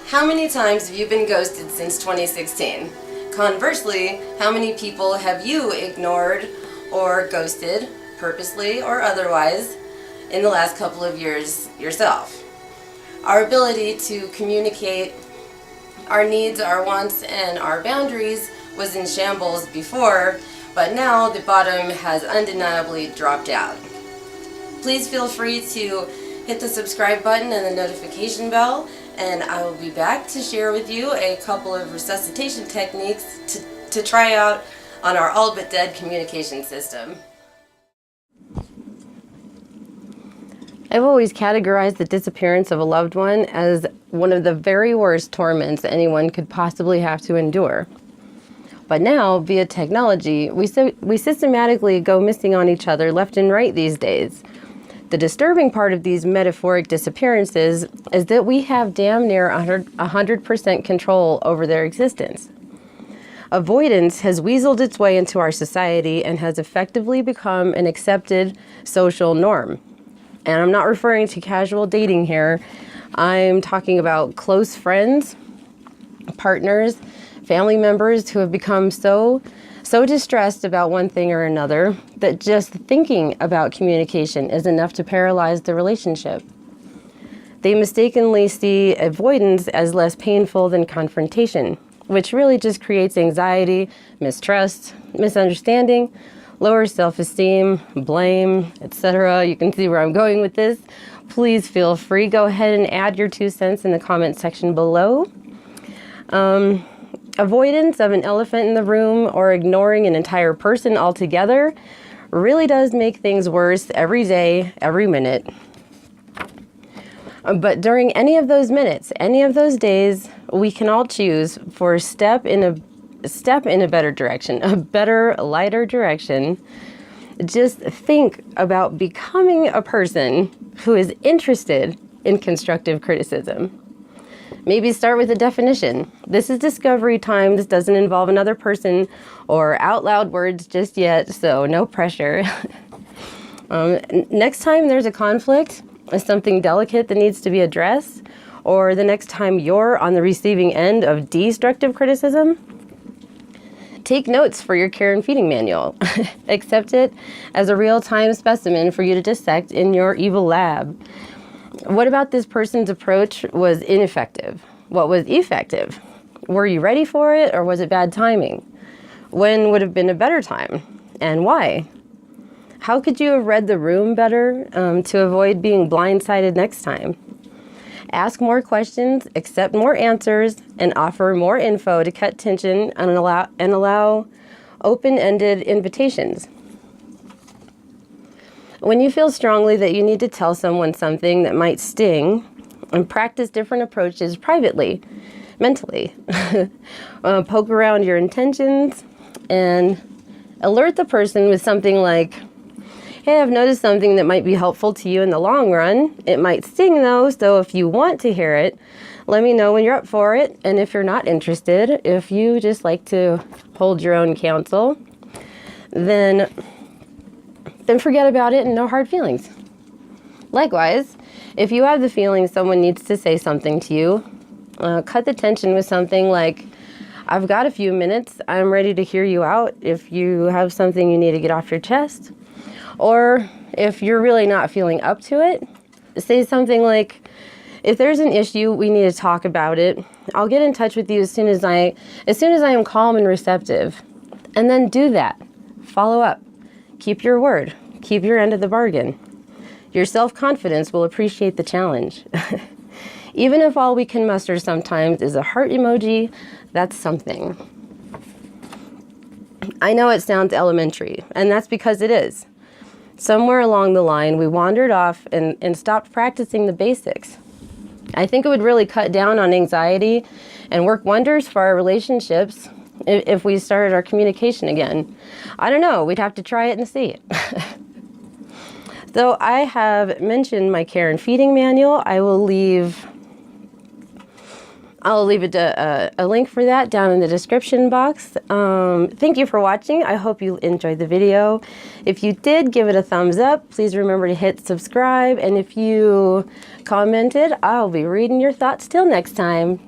How many times have you been ghosted since 2016? Conversely, how many people have you ignored or ghosted, purposely or otherwise, in the last couple of years yourself? Our ability to communicate our needs, our wants, and our boundaries was in shambles before, but now the bottom has undeniably dropped out. Please feel free to hit the subscribe button and the notification bell, and I will be back to share with you a couple of resuscitation techniques to try out on our all but dead communication system. I've always categorized the disappearance of a loved one as one of the very worst torments anyone could possibly have to endure. But now, via technology, we systematically go missing on each other left and right these days. The disturbing part of these metaphoric disappearances is that we have damn near 100% control over their existence. Avoidance has weaseled its way into our society and has effectively become an accepted social norm. And I'm not referring to casual dating here. I'm talking about close friends, partners, family members who have become so distressed about one thing or another that just thinking about communication is enough to paralyze the relationship. They mistakenly see avoidance as less painful than confrontation, which really just creates anxiety, mistrust, misunderstanding, lower self-esteem, blame, etc. You can see where I'm going with this. Please feel free. Go ahead and add your 2 cents in the comment section below. Avoidance of an elephant in the room or ignoring an entire person altogether really does make things worse every day, every minute. But during any of those minutes, any of those days, we can all choose for a step in a better direction, a better, lighter direction. Just think about becoming a person who is interested in constructive criticism. Maybe start with a definition. This is discovery time. This doesn't involve another person or out loud words just yet, so no pressure. Next time there's a conflict, something delicate that needs to be addressed, or the next time you're on the receiving end of destructive criticism, take notes for your care and feeding manual. Accept it as a real-time specimen for you to dissect in your evil lab. What about this person's approach was ineffective? What was effective? Were you ready for it, or was it bad timing? When would have been a better time, and why? How could you have read the room better to avoid being blindsided next time? Ask more questions, accept more answers, and offer more info to cut tension and allow open-ended invitations. When you feel strongly that you need to tell someone something that might sting, and practice different approaches privately, mentally. Poke around your intentions and alert the person with something like, hey, I've noticed something that might be helpful to you in the long run. It might sting though, so if you want to hear it, let me know when you're up for it. And if you're not interested, if you just like to hold your own counsel, then forget about it and no hard feelings. Likewise, if you have the feeling someone needs to say something to you, cut the tension with something like, I've got a few minutes, I'm ready to hear you out if you have something you need to get off your chest. Or if you're really not feeling up to it, say something like, if there's an issue, we need to talk about it. I'll get in touch with you as soon as I am calm and receptive. And then do that. Follow up. Keep your word. Keep your end of the bargain. Your self-confidence will appreciate the challenge. Even if all we can muster sometimes is a heart emoji, that's something. I know it sounds elementary, and that's because it is. Somewhere along the line, we wandered off and stopped practicing the basics. I think it would really cut down on anxiety and work wonders for our relationships if we started our communication again. I don't know, we'd have to try it and see. So I have mentioned my care and feeding manual. I'll leave a link for that down in the description box. Thank you for watching. I hope you enjoyed the video. If you did, give it a thumbs up. Please remember to hit subscribe. And if you commented, I'll be reading your thoughts. Till next time.